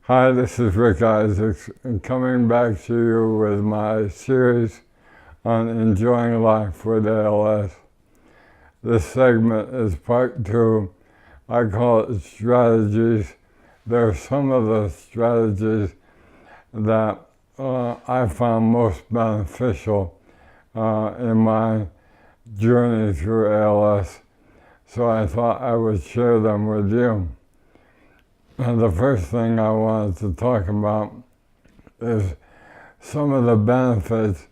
Hi, this is Rick Isaacs, and coming back to you with my series on enjoying life with ALS. This segment is part 2. I call it strategies. There are some of the strategies that I found most beneficial in my journey through ALS, so I thought I would share them with you. The first thing I wanted to talk about is some of the benefits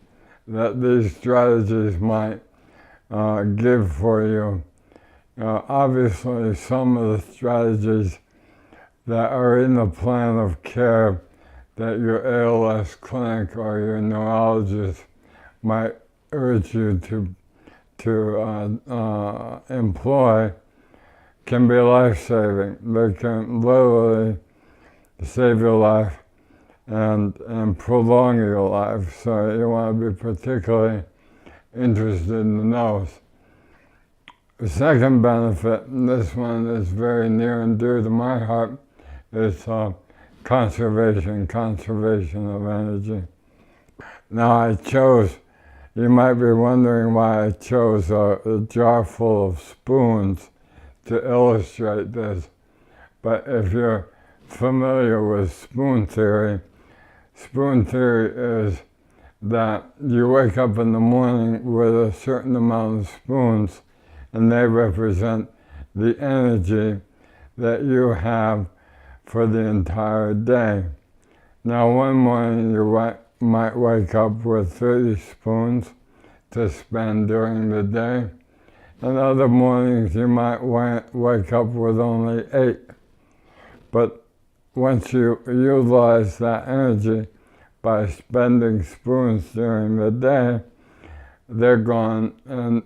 that these strategies might give for you. Obviously, some of the strategies that are in the plan of care that your ALS clinic or your neurologist might urge you to employ can be life-saving. They can literally save your life and prolong your life. So you want to be particularly interested in those. The second benefit, and this one is very near and dear to my heart, is conservation of energy. Now you might be wondering why I chose a jar full of spoons to illustrate this, but if you're familiar with spoon theory is that you wake up in the morning with a certain amount of spoons, and they represent the energy that you have for the entire day. Now, one morning you might wake up with 30 spoons to spend during the day, and other mornings you might wake up with only 8. But once you utilize that energy by spending spoons during the day, they're gone, and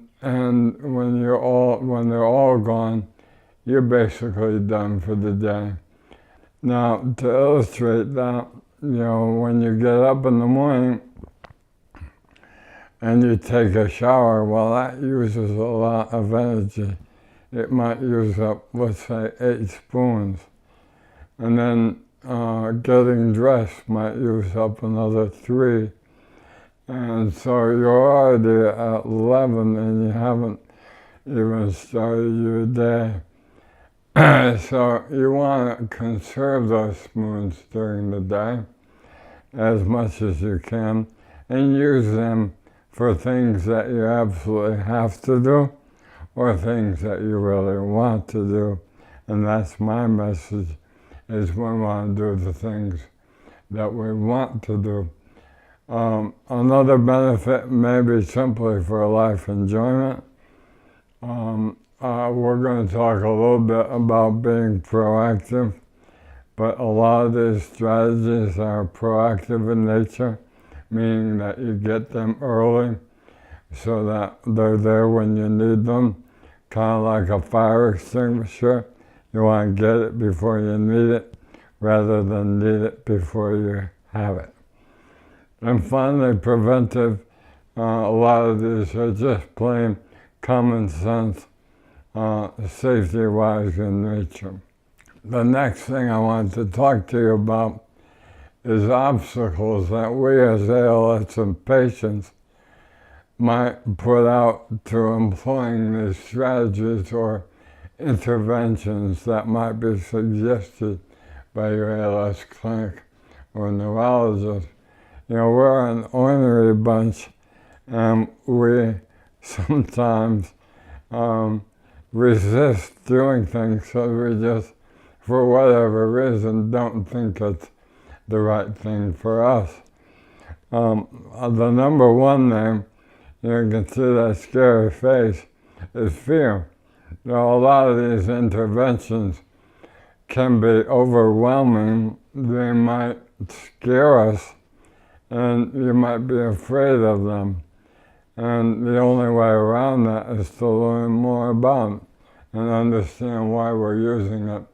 when they're all gone, you're basically done for the day. Now, to illustrate that, when you get up in the morning and you take a shower, well, that uses a lot of energy. It might use up, let's say, 8 spoons. And then getting dressed might use up another 3. And so you're already at 11 and you haven't even started your day. So you want to conserve those spoons during the day as much as you can and use them for things that you absolutely have to do or things that you really want to do. And that's my message, is we want to do the things that we want to do. Another benefit may be simply for life enjoyment. We're going to talk a little bit about being proactive, but a lot of these strategies are proactive in nature, meaning that you get them early so that they're there when you need them, kind of like a fire extinguisher. You want to get it before you need it, rather than need it before you have it. And finally, preventive, a lot of these are just plain common sense, safety-wise in nature. The next thing I want to talk to you about is obstacles that we as ALS and patients might put out to employing these strategies or interventions that might be suggested by your ALS clinic or neurologist. We're an ornery bunch, and we sometimes resist doing things, so we just, for whatever reason, don't think it's the right thing for us. The number one thing, you can see that scary face, is fear. A lot of these interventions can be overwhelming. They might scare us, and you might be afraid of them. And the only way around that is to learn more about it and understand why we're using it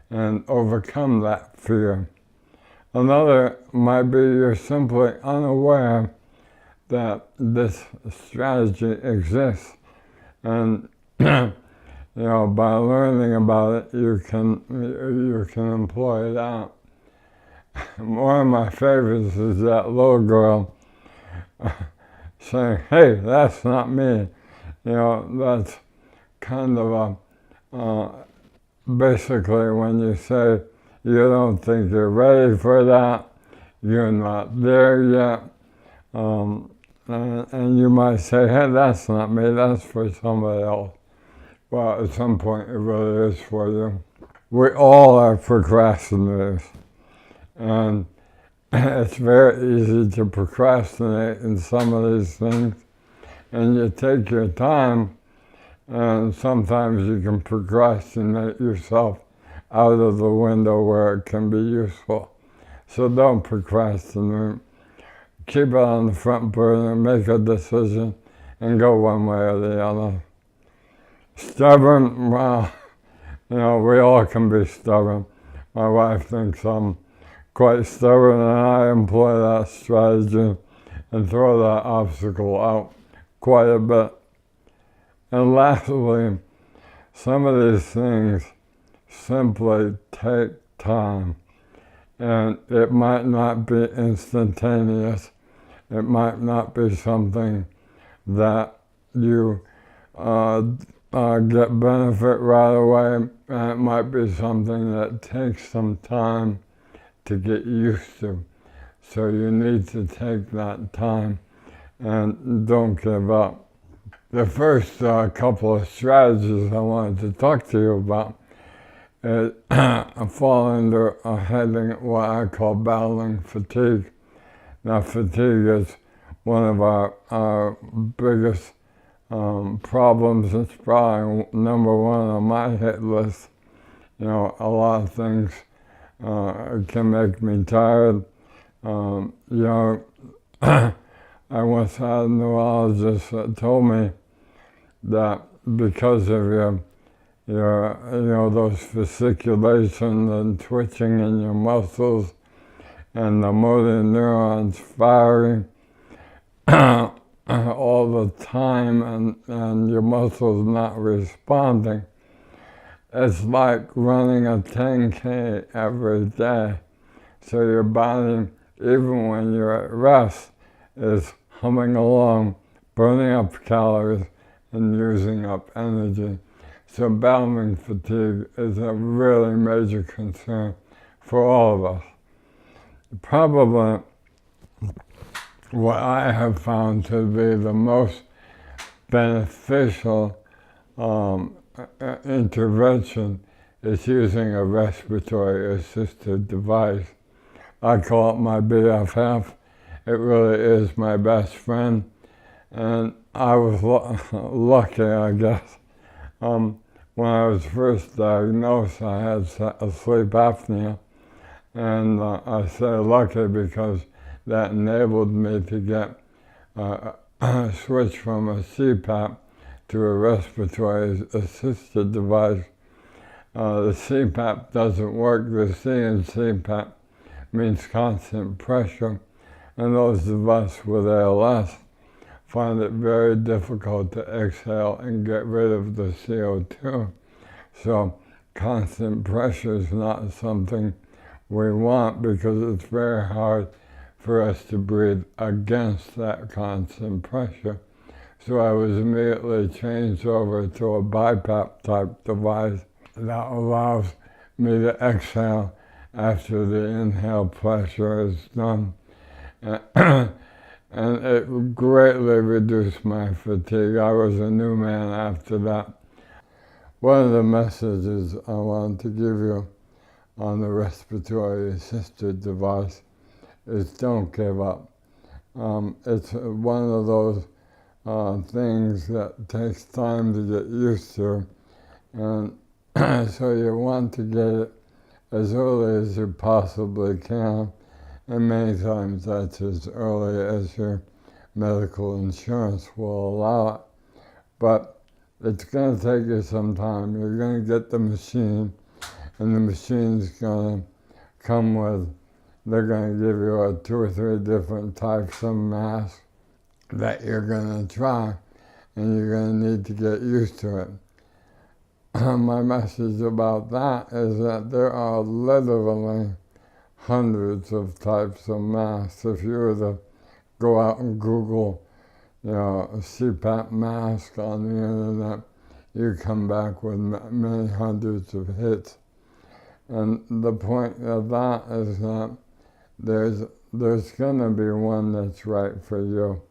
and overcome that fear. Another might be you're simply unaware that this strategy exists, and by learning about it, you can employ it out. One of my favorites is that little girl saying, "Hey, that's not me." You know, that's kind of basically when you say you don't think you're ready for that, you're not there yet, and you might say, "Hey, that's not me, that's for somebody else." Well, at some point it really is for you. We all are procrastinators, and it's very easy to procrastinate in some of these things, and you take your time, and sometimes you can procrastinate yourself out of the window where it can be useful. So don't procrastinate. Keep it on the front burner, make a decision, and go one way or the other. Stubborn, well, you know, we all can be stubborn. My wife thinks I'm quite stubborn, and I employ that strategy and throw that obstacle out quite a bit. And lastly, some of these things simply take time, and it might not be instantaneous. It might not be something that you get benefit right away, and it might be something that takes some time to get used to. So you need to take that time and don't give up. The first couple of strategies I wanted to talk to you about fall under a heading what I call battling fatigue. Now, fatigue is one of our biggest problems. It's probably number one on my hit list. You know, a lot of things can make me tired. You know, I once had a neurologist that told me that because of your you know, those fasciculations and twitching in your muscles and the motor neurons firing all the time and your muscles not responding, it's like running a 10K every day. So your body, even when you're at rest, is humming along, burning up calories and using up energy. So battling fatigue is a really major concern for all of us. Probably what I have found to be the most beneficial intervention is using a respiratory assisted device. I call it my BFF. It really is my best friend, and I was lucky, I guess. When I was first diagnosed, I had sleep apnea, and I say lucky because that enabled me to get switch from a CPAP to a respiratory assisted device. The CPAP doesn't work. The C in CPAP means constant pressure, and those of us with ALS find it very difficult to exhale and get rid of the CO2. So constant pressure is not something we want because it's very hard for us to breathe against that constant pressure. So I was immediately changed over to a BiPAP type device that allows me to exhale after the inhale pressure is done. And it greatly reduced my fatigue. I was a new man after that. One of the messages I wanted to give you on the respiratory assisted device is don't give up. It's one of those things that takes time to get used to, and so you want to get it as early as you possibly can, and many times that's as early as your medical insurance will allow it. But it's going to take you some time. You're going to get the machine, and the machine's going to come with, they're going to give you 2 or 3 different types of masks that you're going to try, and you're going to need to get used to it. My message about that is that there are literally hundreds of types of masks. If you were to go out and Google, a CPAP mask on the internet, you come back with many hundreds of hits. And the point of that is that there's going to be one that's right for you.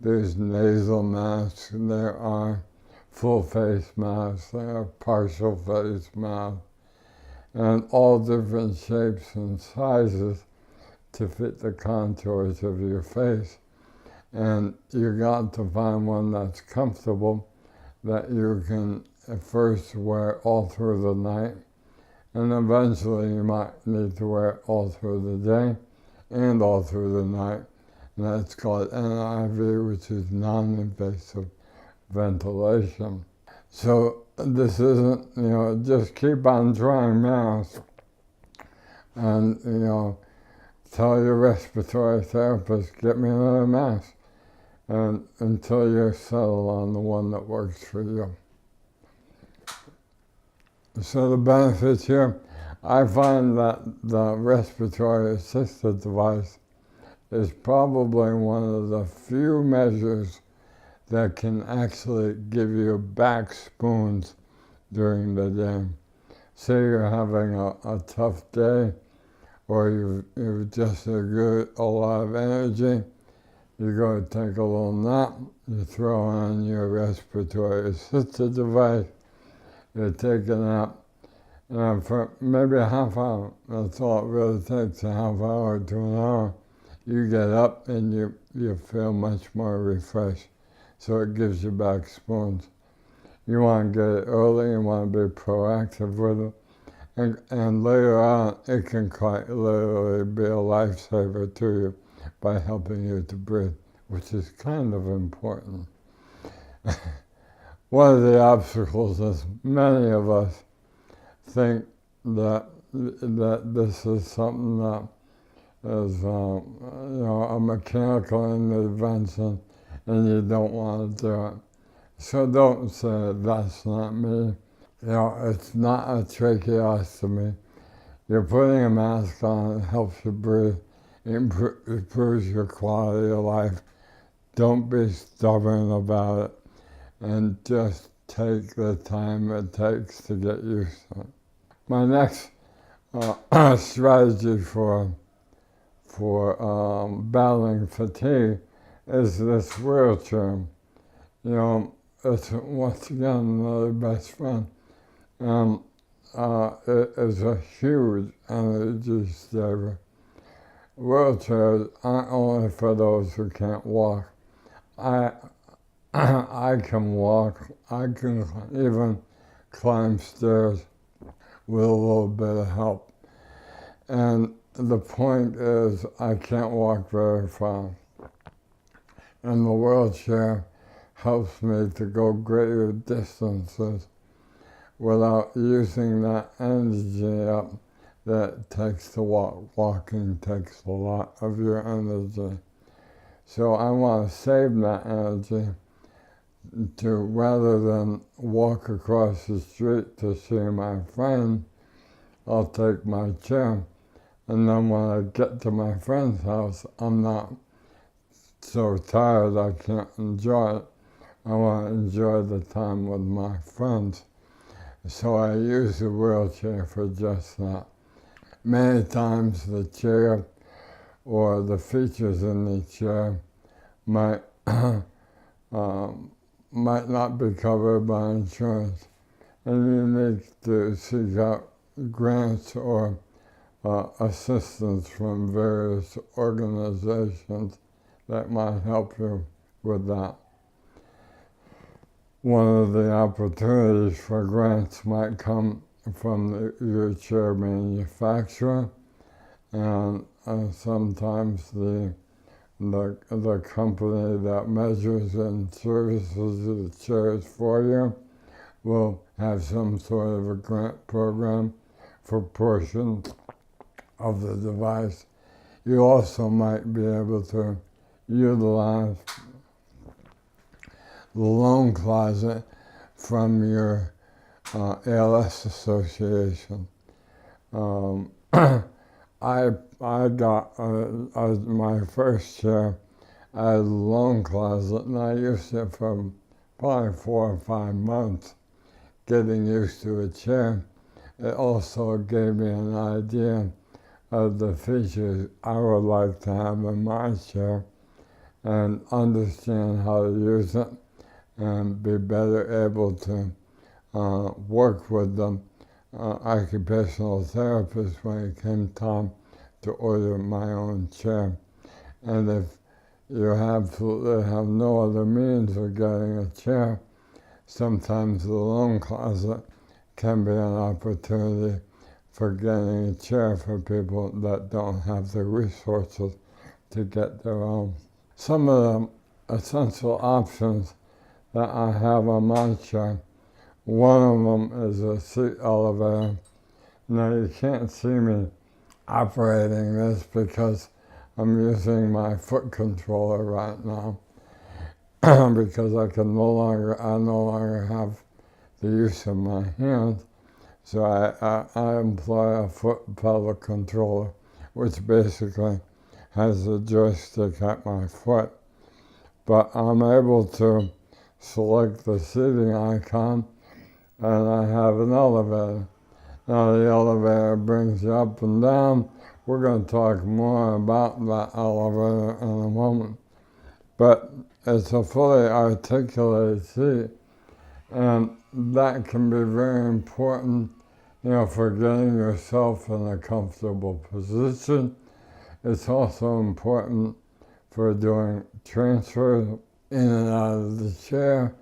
There's nasal masks, there are full face masks, there are partial face masks, and all different shapes and sizes to fit the contours of your face. And you got to find one that's comfortable, that you can first wear all through the night, and eventually you might need to wear it all through the day and all through the night. And that's called NIV, which is non-invasive ventilation. So this isn't, just keep on trying masks and, tell your respiratory therapist, get me another mask, and until you're settled on the one that works for you. So the benefits here, I find that the respiratory assisted device is probably one of the few measures that can actually give you back spoons during the day. Say you're having a tough day, or you've just a lot of energy, you go take a little nap, you throw on your respiratory assisted device, you take a nap, and for maybe a half hour, that's all it really takes, a half hour to an hour, you get up and you feel much more refreshed. So it gives you back spoons. You want to get it early, you want to be proactive with it, and later on it can quite literally be a lifesaver to you by helping you to breathe, which is kind of important. One of the obstacles is many of us think that this is something that is a mechanical intervention, and you don't want to do it. So don't say, that's not me. It's not a tracheostomy. You're putting a mask on, it helps you breathe, it improves your quality of life. Don't be stubborn about it, and just take the time it takes to get used to it. My next strategy for battling fatigue is this wheelchair. It's once again another best friend. It is a huge energy saver. Wheelchairs aren't only for those who can't walk. I can walk. I can even climb stairs with a little bit of help. And the point is, I can't walk very far. And the wheelchair helps me to go greater distances without using that energy up that it takes to walk. Walking takes a lot of your energy. So I want to save that energy to, rather than walk across the street to see my friend, I'll take my chair. And then when I get to my friend's house, I'm not so tired I can't enjoy it. I want to enjoy the time with my friends. So I use the wheelchair for just that. Many times the chair or the features in the chair might not be covered by insurance, and you need to seek out grants or assistance from various organizations that might help you with that. One of the opportunities for grants might come from your chair manufacturer, and sometimes the company that measures and services the chairs for you will have some sort of a grant program for portions of the device. You also might be able to utilize the loan closet from your ALS association. I got my first chair. I had a long closet, and I used it for probably 4 or 5 months, getting used to a chair. It also gave me an idea of the features I would like to have in my chair and understand how to use it and be better able to work with the occupational therapist when it came time to order my own chair. And if you absolutely have no other means of getting a chair, sometimes the loan closet can be an opportunity for getting a chair for people that don't have the resources to get their own. Some of the essential options that I have on my chair, one of them is a seat elevator. Now you can't see me operating this because I'm using my foot controller right now because I no longer have the use of my hands. So I employ a foot pedal controller, which basically has a joystick at my foot. But I'm able to select the seating icon, and I have an elevator. Now the elevator brings you up and down. We're going to talk more about that elevator in a moment. But it's a fully articulated seat, and that can be very important, for getting yourself in a comfortable position. It's also important for doing transfers in and out of the chair.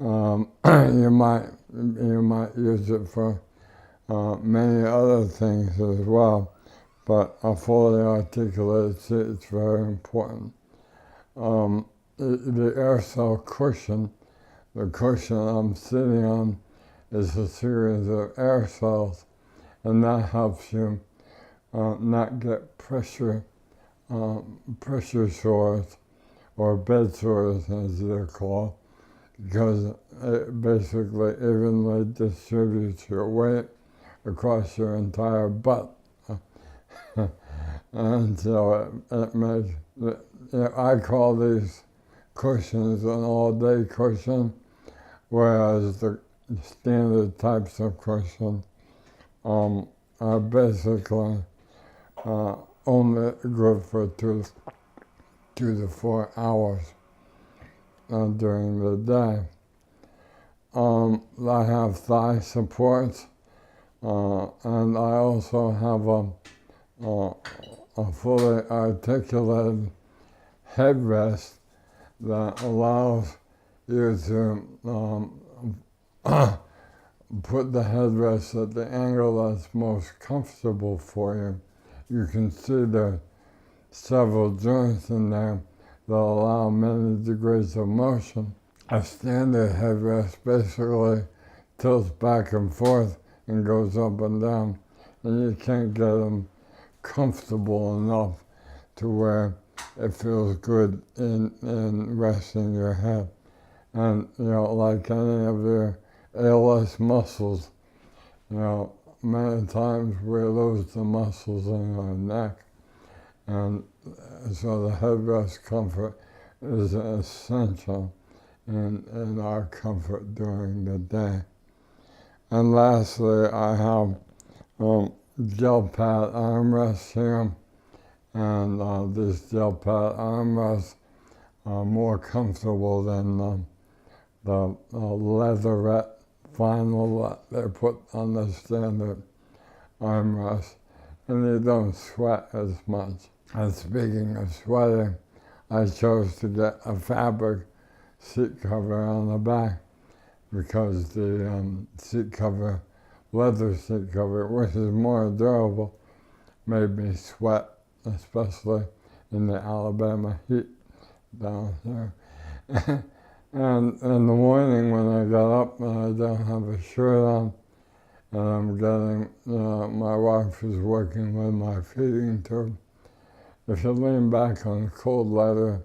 You might use it for many other things as well, but a fully articulated seat is very important. The air cell cushion, the cushion I'm sitting on, is a series of air cells, and that helps you not get pressure sores or bed sores as they're called, because it basically evenly distributes your weight across your entire butt. And so it makes, I call these cushions an all-day cushion, whereas the standard types of cushions are basically only good for 2 to 4 hours during the day. I have thigh supports, and I also have a fully articulated headrest that allows you to put the headrest at the angle that's most comfortable for you. You can see there are several joints in there that allow many degrees of motion. A standard headrest basically tilts back and forth and goes up and down, and you can't get them comfortable enough to where it feels good in resting your head. And, like any of your ALS muscles, many times we lose the muscles in our neck. And so the headrest comfort is essential in our comfort during the day. And lastly, I have gel pad armrests here. And these gel pad armrests are more comfortable than the leatherette vinyl that they put on the standard armrest, and you don't sweat as much. And speaking of sweating, I chose to get a fabric seat cover on the back because the leather seat cover, which is more durable, made me sweat, especially in the Alabama heat down there. And in the morning when I got up and I don't have a shirt on, and I'm getting, my wife is working with my feeding tube. If you lean back on a cold leather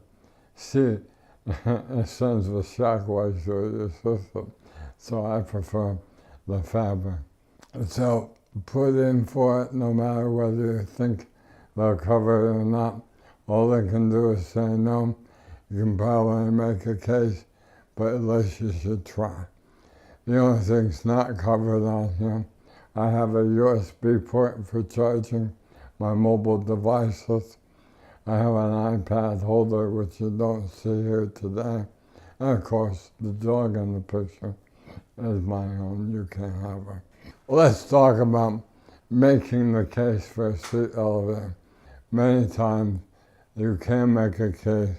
seat, it sends a shockwave through your system. So I prefer the fabric. So put in for it, no matter whether you think they'll cover it or not. All they can do is say no. You can probably make a case, but at least you should try. The only thing's not covered on here, I have a USB port for charging my mobile devices. I have an iPad holder, which you don't see here today. And of course, the dog in the picture is my own. You can't have her. Let's talk about making the case for a seat elevator. Many times you can make a case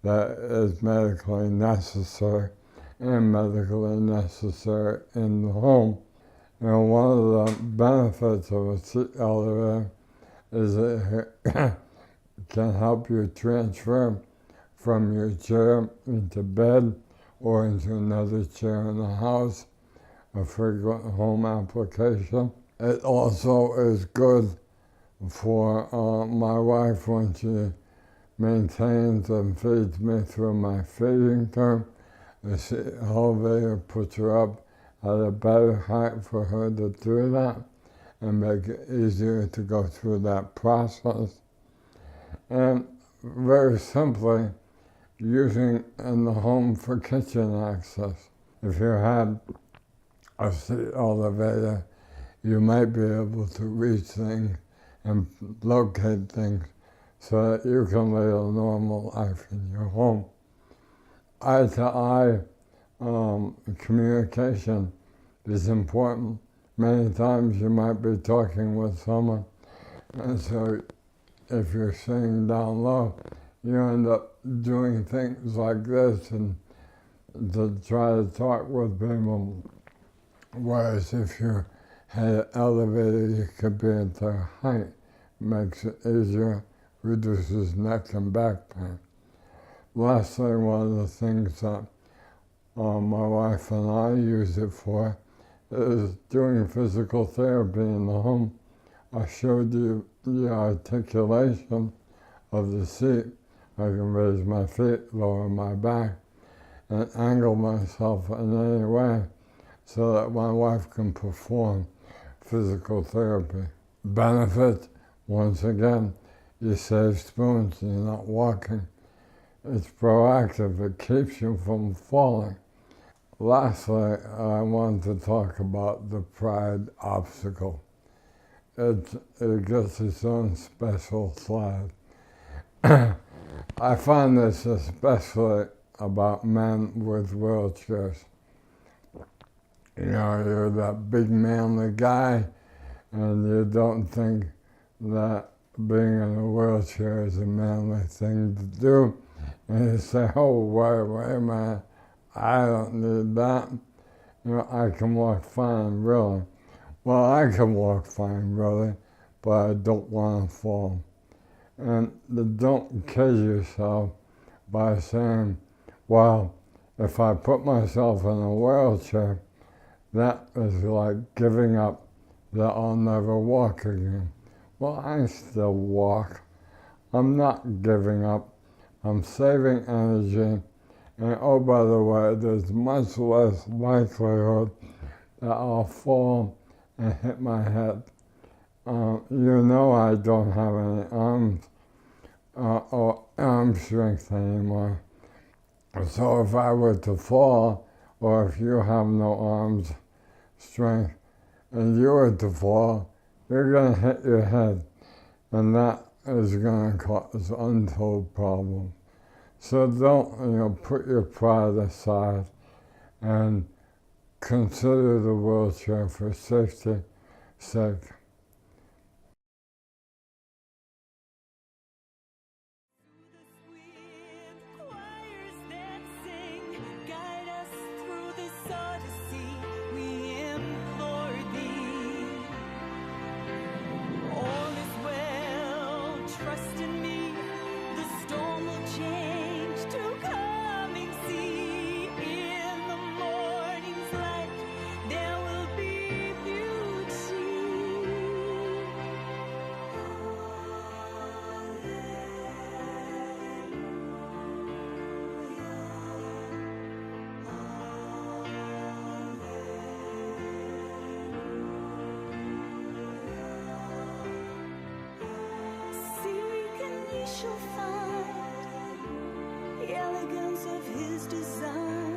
that is medically necessary and medically necessary in the home. You know, one of the benefits of a seat elevator is it can help you transfer from your chair into bed or into another chair in the house, a frequent home application. It also is good for my wife when she maintains and feeds me through my feeding term. The elevator puts her up at a better height for her to do that and make it easier to go through that process. And very simply, using in the home for kitchen access. If you had a seat elevator, you might be able to reach things and locate things so that you can live a normal life in your home. Eye-to-eye communication is important. Many times you might be talking with someone, and so if you're sitting down low, you end up doing things like this and to try to talk with people. Whereas if you had an elevator, you could be at their height. Makes it easier, reduces neck and back pain. Lastly, one of the things that my wife and I use it for is doing physical therapy in the home. I showed you the articulation of the seat. I can raise my feet, lower my back, and angle myself in any way so that my wife can perform physical therapy. Benefit, once again, you save spoons, you're not walking. It's proactive, it keeps you from falling. Lastly, I want to talk about the pride obstacle. It gets its own special slide. I find this especially about men with wheelchairs. You know, you're that big manly guy, and you don't think that being in a wheelchair is a manly thing to do. And you say, oh, wait a minute, I don't need that. You know, I can walk fine, really. Well, I can walk fine, really, but I don't want to fall. And don't kid yourself by saying, well, if I put myself in a wheelchair, that is like giving up that I'll never walk again. Well, I still walk. I'm not giving up. I'm saving energy. And oh, by the way, there's much less likelihood that I'll fall and hit my head. You know I don't have any arms or arm strength anymore. So if I were to fall, or if you have no arms strength, and you were to fall, you're going to hit your head, and that is going to cause untold problems. So don't, put your pride aside and consider the wheelchair for safety's sake. elegance of his design.